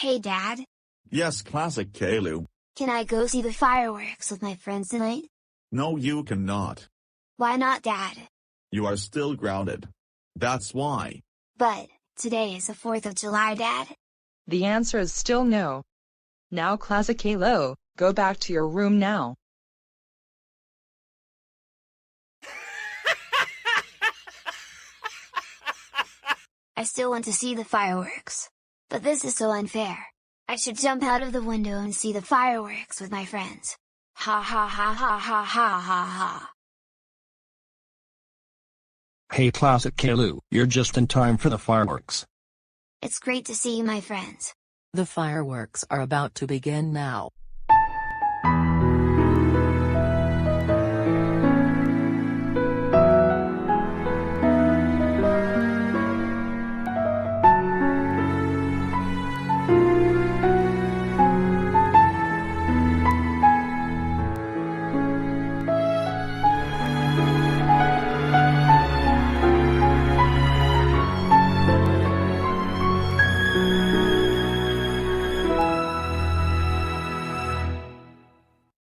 Hey Dad, Yes, classic Caillou. can I go see the fireworks with my friends tonight? No, you cannot. Why not, Dad? You are still grounded. That's why. But, today is the 4th of July, Dad. The answer is still no. Now classic Caillou, go back to your room now. I still want to see the fireworks. But this is so unfair. I should jump out of the window and see the fireworks with my friends. Ha ha ha ha ha ha ha ha. Hey classic Caillou, you're just in time for the fireworks. It's great to see my friends. The fireworks are about to begin now.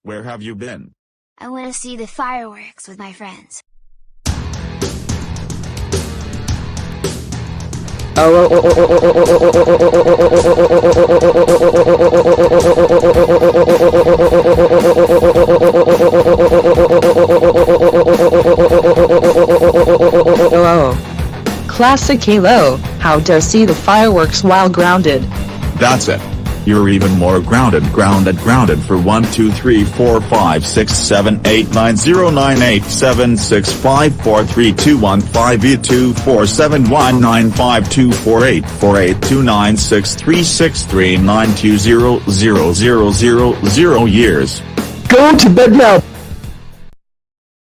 Where have you been? I want to see the fireworks with my friends. Classic Caillou, how dare see the fireworks while grounded. That's it. You're even more grounded for 1 2 3 4 5 6 7 8 9 0 9 8 7 6 5 4 3 2 1 5 8 2 4 7 1 9 5 2 4 8 4 8 2 9 6 3 6 3 9 2 0 0 0 0 0 years. Go to bed now!